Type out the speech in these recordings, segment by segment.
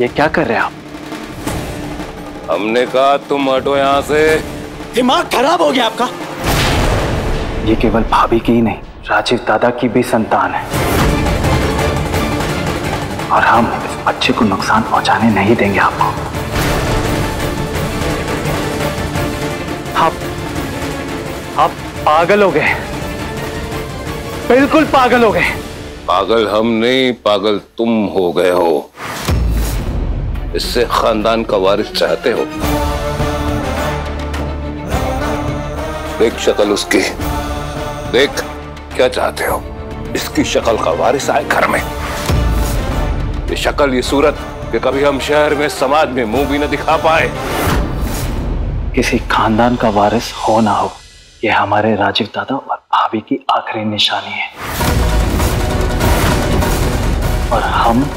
ये क्या कर रहे हैं आप? हमने कहा तुम हटो यहाँ से। दिमाग खराब हो गया आपका? ये केवल भाभी की ही नहीं, राजीव दादा की भी संतान है और हम इस बच्चे को नुकसान पहुंचाने नहीं देंगे आपको। आप पागल हो गए, बिल्कुल पागल हो गए। पागल हम नहीं, पागल तुम हो गए हो। इससे खानदान का वारिस चाहते हो। देख शक्ल उसकी, देख क्या चाहते हो। इसकी शक्ल का वारिस आए घर में। ये शक्ल, ये सूरत कि कभी हम शहर में, समाज में मुंह भी न दिखा पाए। किसी खानदान का वारिस हो ना हो, ये हमारे राजीव दादा और भाभी की आखिरी निशानी है और हम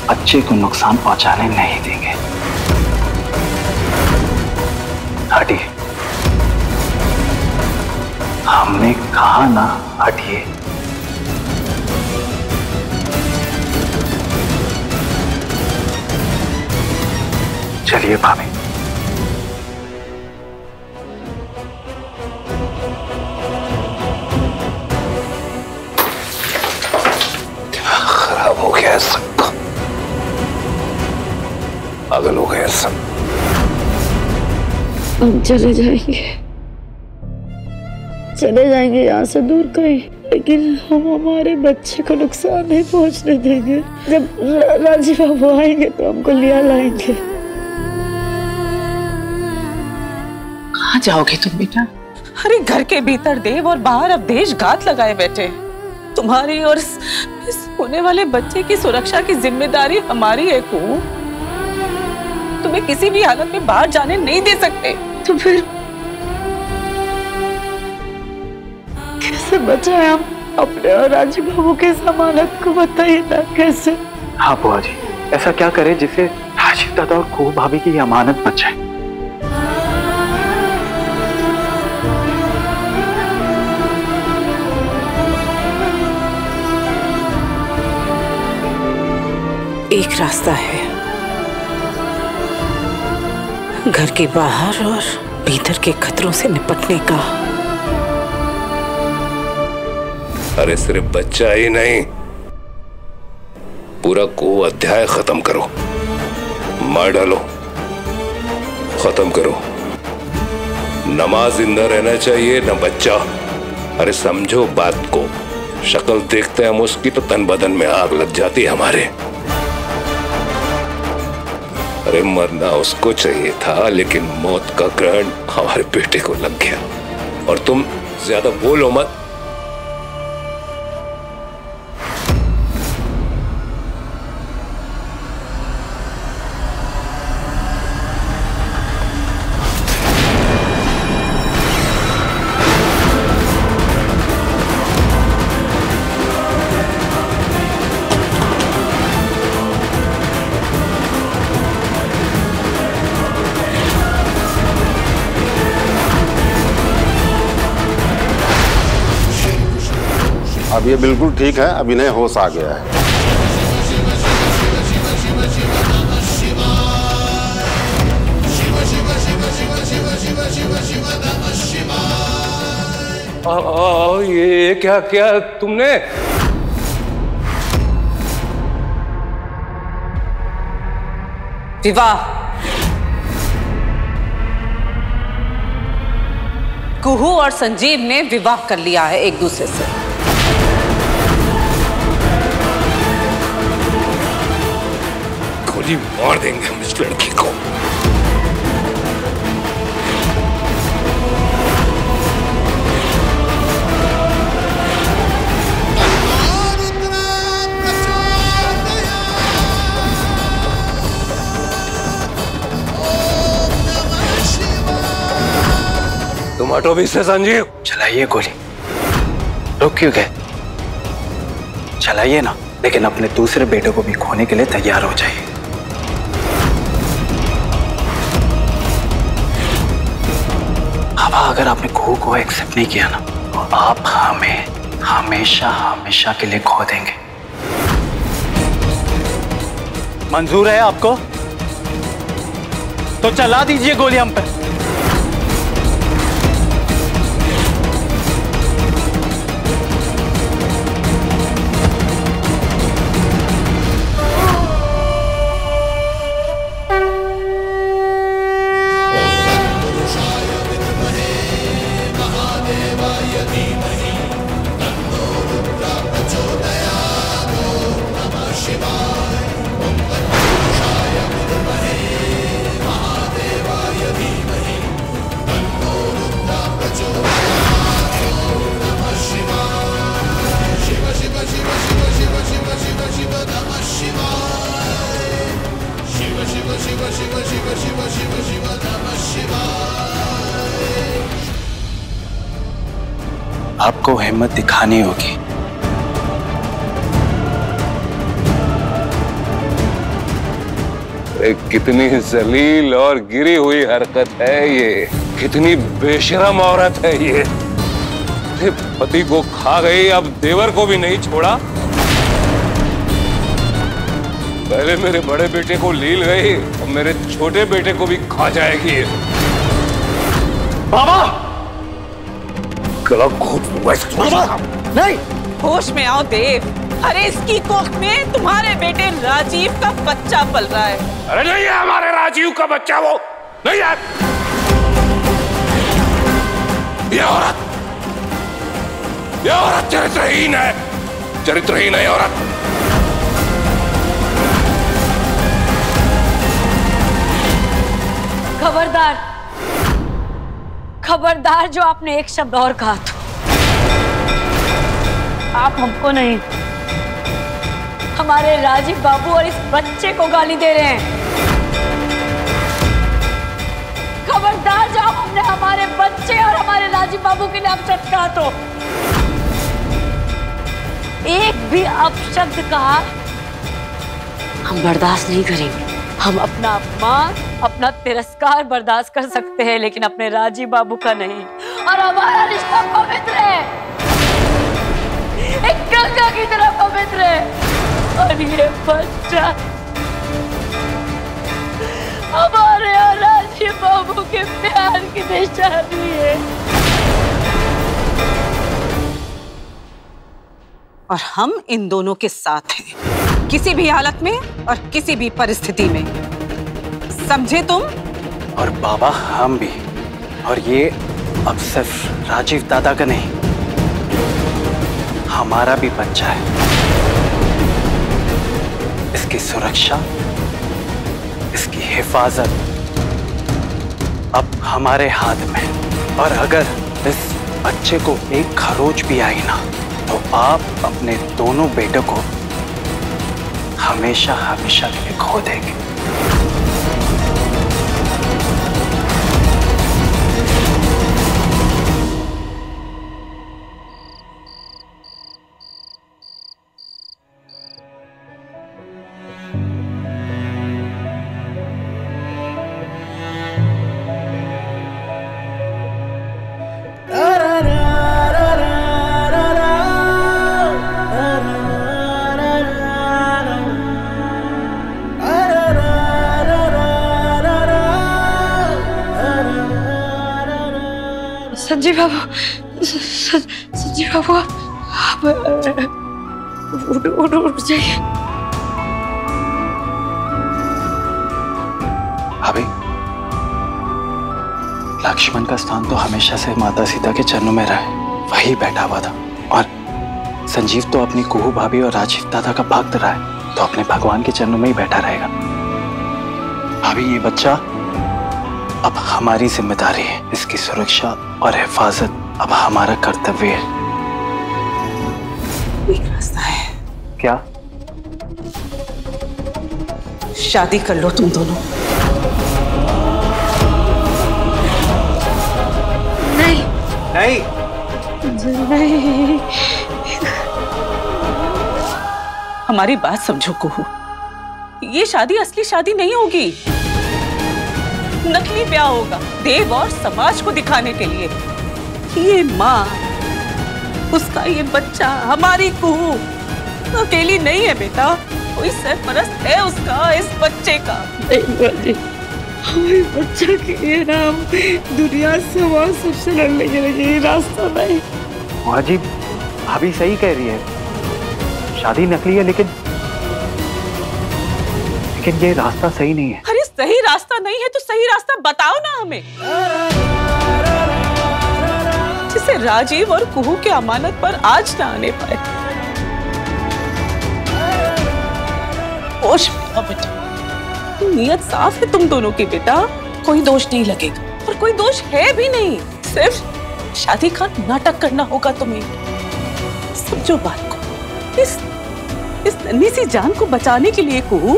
बच्चे को नुकसान पहुंचाने नहीं देंगे। हटिए, हमने कहा ना, हटिए। चलिए भाभी। खराब हो गया सब, पागल हो गया सब। हम चले जाएंगे यहाँ से दूर कहीं, लेकिन हम हमारे बच्चे को नुकसान नहीं पहुँचने देंगे। जब राजीव बाबू आएंगे तो हमको लिया लाएंगे। कहाँ जाओगे तुम बेटा? अरे घर के भीतर देव और बाहर अवधेश घात लगाए बैठे। तुम्हारी और इस होने वाले बच्चे की सुरक्षा की जिम्मेदारी हमारी है कू। तुम्हें किसी भी हालत में बाहर जाने नहीं दे सकते। तो फिर कैसे बचाएं हम अपने और राजीव बाबू के जमानत को? बताइए ना कैसे? हाँ बुआ जी, ऐसा क्या करें जिससे राजीव दादा और खूब भाभी की अमानत बच जाए? एक रास्ता है, घर के बाहर और भीतर के खतरों से निपटने का। अरे सिर्फ बच्चा ही नहीं, पूरा को अध्याय खत्म करो, मार डालो, खत्म करो। न मां जिंदा रहना चाहिए न बच्चा। अरे समझो बात को, शक्ल देखते हम उसकी तो तन बदन में आग लग जाती है हमारे। अरे मरना उसको चाहिए था, लेकिन मौत का ग्रहण हमारे बेटे को लग गया। और तुम ज्यादा बोलो मत। अब ये बिल्कुल ठीक है, अब इन्हें होश आ गया है। ये क्या क्या तुमने? विवाह। कुहू और संजीव ने विवाह कर लिया है एक दूसरे से। गोली मार देंगे हम इस लड़की को। तुम हटो भी से संजीव। चलाइए गोली, रुक क्यों गए? चलाइए ना, लेकिन अपने दूसरे बेटे को भी खोने के लिए तैयार हो जाइए। अब अगर आपने खो को एक्सेप्ट नहीं किया ना, तो आप हमें हमेशा हमेशा के लिए खो देंगे। मंजूर है आपको? तो चला दीजिए गोली हम पे। आपको हिम्मत दिखानी होगी। कितनी जलील और गिरी हुई हरकत है ये, कितनी बेशरम औरत है ये। पति को खा गई, अब देवर को भी नहीं छोड़ा। पहले मेरे बड़े बेटे को लील गई, अब मेरे छोटे बेटे को भी खा जाएगी। बाबा! बाबा! नहीं! होश में आओ देव। अरे इसकी कोख में तुम्हारे बेटे राजीव का बच्चा पल रहा है। अरे नहीं है हमारे राजीव का बच्चा, वो नहीं है। ये औरत चरित्रहीन है, चरित्रहीन है औरत। खबरदार, खबरदार, जो आपने एक शब्द और कहा तो आप हमको नहीं, हमारे राजीव बाबू और इस बच्चे को गाली दे रहे हैं। खबरदार, जो हमने हमारे बच्चे और हमारे राजीव बाबू के लिए अपशब्द कहा तो एक भी अपशब्द कहा हम बर्दाश्त नहीं करेंगे। हम अपना अपमान, अपना तिरस्कार बर्दाश्त कर सकते हैं, लेकिन अपने राजीव बाबू का नहीं। और हमारा रिश्ता पवित्र है, एक गंगा की तरह पवित्र है। और ये बच्चा हमारे और राजीव बाबू के प्यार की निशानी है। और हम इन दोनों के साथ हैं, किसी भी हालत में और किसी भी परिस्थिति में, समझे तुम? और बाबा हम भी। और ये अब सिर्फ राजीव दादा का नहीं, हमारा भी बच्चा है। इसकी सुरक्षा, इसकी हिफाजत अब हमारे हाथ में। और अगर इस बच्चे को एक खरोच भी आई ना, तो आप अपने दोनों बेटों को हमेशा हमेशा के लिए खो देंगे। संजीव बाबू, संजीव बाबू, आप उठ जाइए। भाभी, लक्ष्मण का स्थान तो हमेशा से माता सीता के चरणों में रहा है, वही बैठा हुआ था। और संजीव तो अपनी कुहू भाभी और राजीव दादा का भक्त रहा है, तो अपने भगवान के चरणों में ही बैठा रहेगा। भाभी, ये बच्चा अब हमारी जिम्मेदारी है, इसकी सुरक्षा और हिफाजत अब हमारा कर्तव्य है। एक रास्ता है। क्या? शादी कर लो तुम दोनों। नहीं नहीं, नहीं, हमारी बात समझो कुहू, ये शादी असली शादी नहीं होगी, नकली ब्याह होगा, देव और समाज को दिखाने के लिए। ये माँ, उसका ये बच्चा, हमारी कुहू अकेली नहीं है बेटा, कोई सरपरस्त है उसका। इस बच्चे का। नहीं हमारे बच्चा के लिए ना हम दुनिया से वहाँ सबसे लड़ने के लिए ये रास्ता नहीं। बुआ जी भाभी सही कह रही है, शादी नकली है लेकिन ये रास्ता सही नहीं है। अरे सही रास्ता नहीं है तो सही रास्ता बताओ ना हमें, जिससे राजीव और कुहू के अमानत पर आज ना आने पाए। होश में आओ बेटा, नीयत साफ है तुम दोनों की बेटा, कोई दोष नहीं लगेगा और कोई दोष है भी नहीं, सिर्फ शादी का नाटक करना होगा तुम्हें। समझो बात को, इस नन्ही सी जान को बचाने के लिए कुहू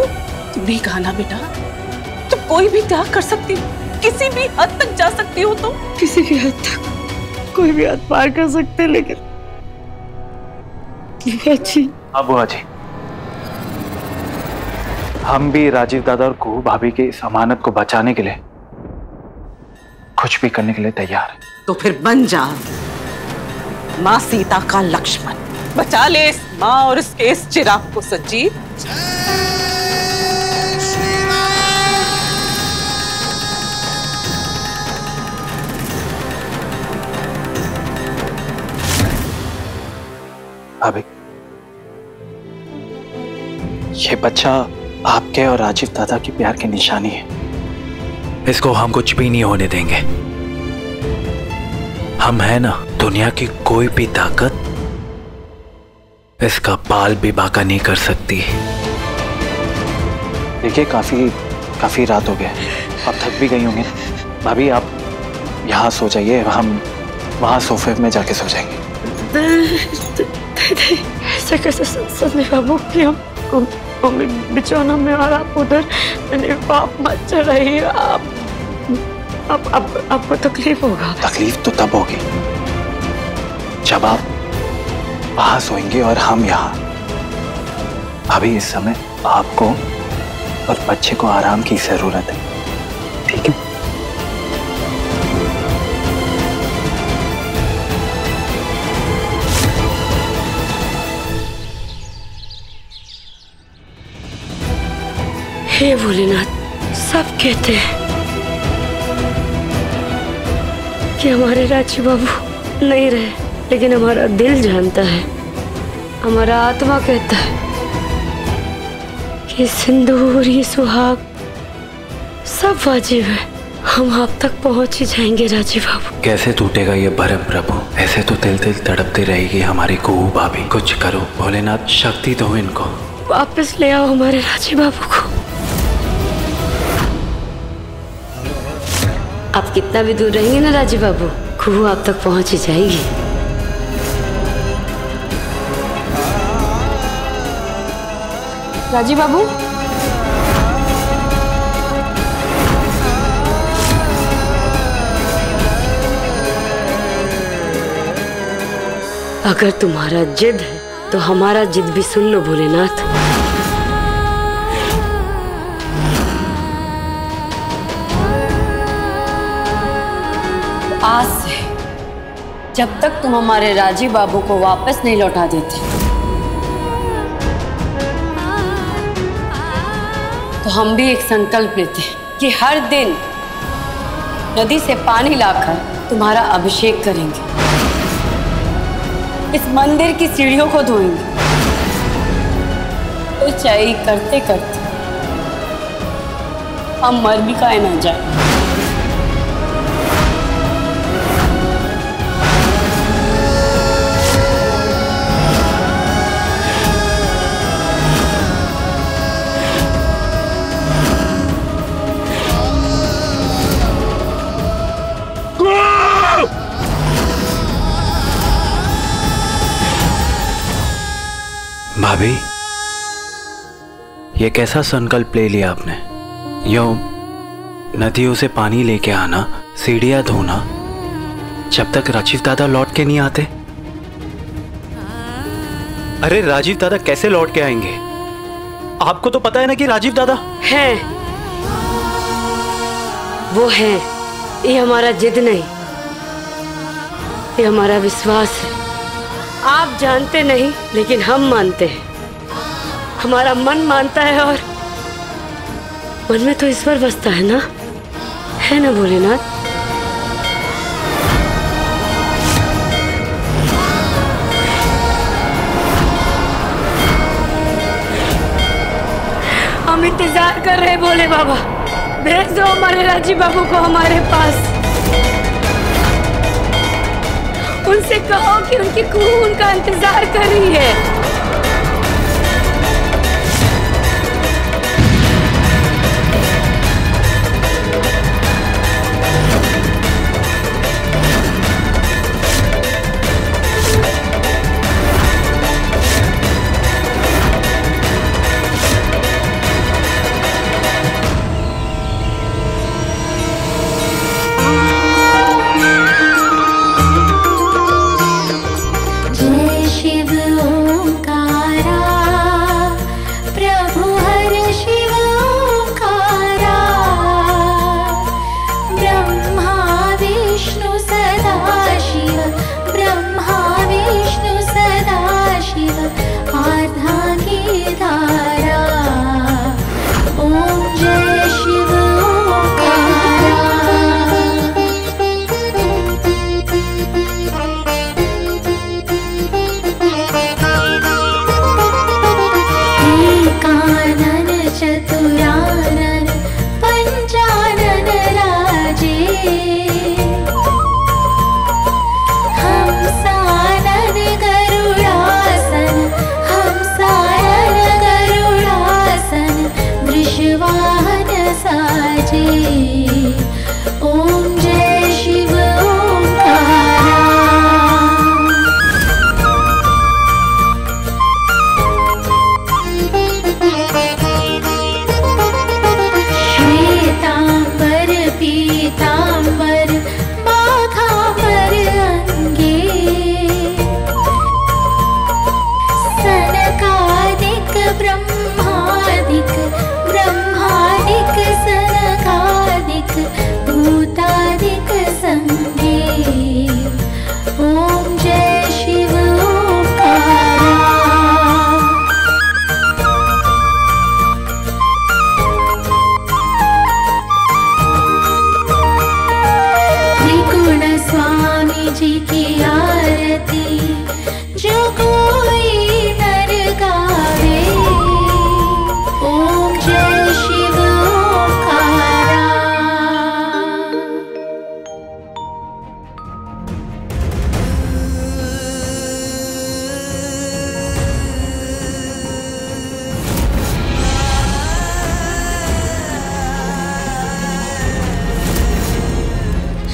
तुमने कहा ना बेटा, तुम कोई भी त्याग कर सकती हो, किसी भी हद तक जा सकती हो, तो किसी भी हद तक कोई भी हद पार कर सकते, लेकिन बुआ जी हम भी राजीव दादा और कुहू भाभी की इस अमानत को बचाने के लिए कुछ भी करने के लिए तैयार है। तो फिर बन जा माँ सीता का लक्ष्मण, बचा ले इस माँ और इसके इस चिराग को संजीव। भाभी ये बच्चा आपके और राजीव दादा की प्यार की निशानी है, इसको हम कुछ भी नहीं होने देंगे। हम है ना, दुनिया की कोई भी ताकत इसका बाल भी बांका नहीं कर सकती। देखिए काफी रात हो गया, अब थक भी गई होंगी। भाभी आप यहाँ सो जाइए, हम वहाँ सोफे में जाके सो जाएंगे। ऐसा कैसे संजीव बाबू कि हम बिछौना में और आप उधर, बाप मत चढ़ाइए, आपको तकलीफ होगा। तकलीफ तो तब होगी जब आप वहां सोएंगे और हम यहाँ। अभी इस समय आपको और बच्चे को आराम की जरूरत है, ठीक है? हे भोलेनाथ, सब कहते हैं कि हमारे राजी बाबू नहीं रहे, लेकिन हमारा दिल जानता है, हमारा आत्मा कहता है कि सिंदूर ये सुहाग सब वाजिब है। हम आप तक पहुंच ही जाएंगे राजी बाबू। कैसे टूटेगा ये भरम प्रभु, ऐसे तो तिल तिल तड़पती रहेगी हमारी कुहू भाभी। कुछ करो भोलेनाथ, शक्ति दो इनको। वापस ले आओ हमारे राजी बाबू को। आप कितना भी दूर रहेंगे ना राजी बाबू, कुहू आप तक पहुंच ही जाएगी। राजी बाबू, अगर तुम्हारा जिद है तो हमारा जिद भी सुन लो भोलेनाथ। आज से जब तक तुम हमारे राजीव बाबू को वापस नहीं लौटा देते, तो हम भी एक संकल्प लेते हैं कि हर दिन नदी से पानी लाकर तुम्हारा अभिषेक करेंगे, इस मंदिर की सीढ़ियों को धोएंगे। तो चाहे करते करते हम मर भी काहे ना जाए। भाभी ये कैसा संकल्प ले लिया आपने? यो नदियों से पानी लेके आना, सीढ़ियां धोना, जब तक राजीव दादा लौट के नहीं आते। अरे राजीव दादा कैसे लौट के आएंगे? आपको तो पता है ना कि राजीव दादा है, वो है। ये हमारा जिद नहीं, ये हमारा विश्वास है। आप जानते नहीं लेकिन हम मानते हैं, हमारा मन मानता है और मन में तो ईश्वर बसता है ना भोलेनाथ? हम इंतजार कर रहे हैं भोले बाबा, भेज दो हमारे राजीव बाबू को हमारे पास। उनसे कहो कि उनकी कुहू उनका इंतजार कर रही है।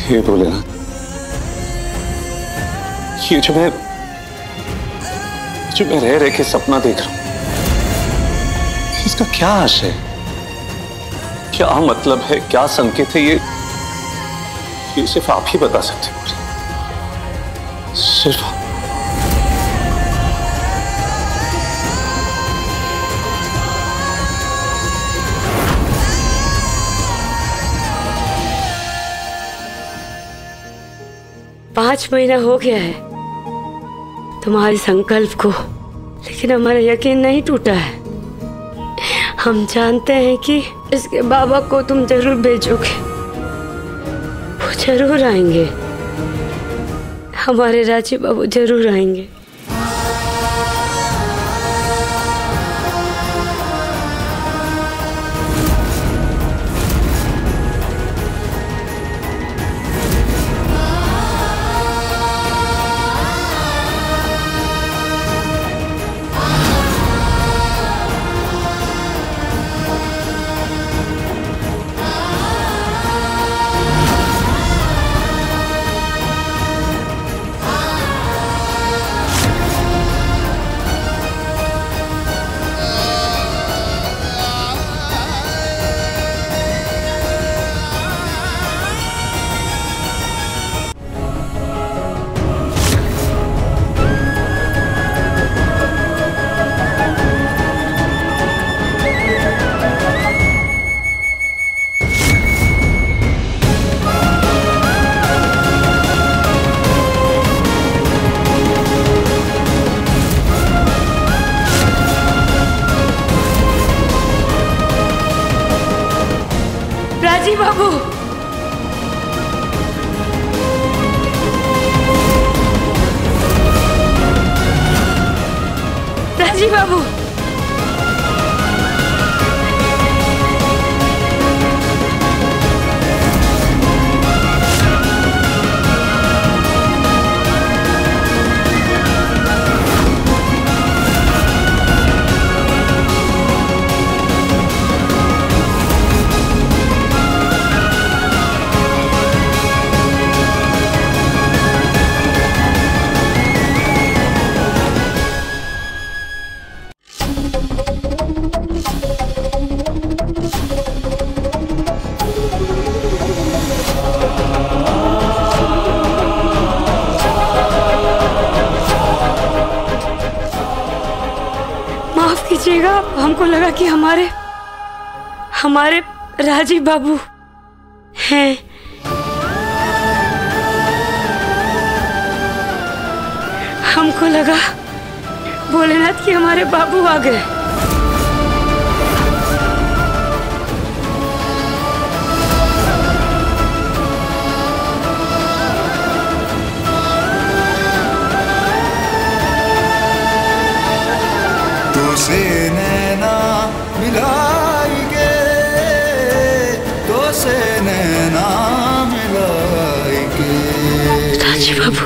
हे भोलेनाथ, ये जो मैं रह रह के सपना देख रहा हूं, इसका क्या आशय है, क्या मतलब है, क्या संकेत है, ये सिर्फ आप ही बता सकते हैं। सिर्फ आप। पांच महीना हो गया है तुम्हारे संकल्प को, लेकिन हमारा यकीन नहीं टूटा है। हम जानते हैं कि इसके बाबा को तुम जरूर भेजोगे, वो जरूर आएंगे, हमारे राजीव बाबू जरूर आएंगे। राजीव बाबू, राजीव बाबू, माफ कीजिएगा, हमको लगा कि हमारे राजीव बाबू हैं। हमको लगा भोलेनाथ कि हमारे बाबू आ गए। तुझसे नैना मिलाएंगे, तुझसे नैना मिलाएंगे। राजीव बाबू,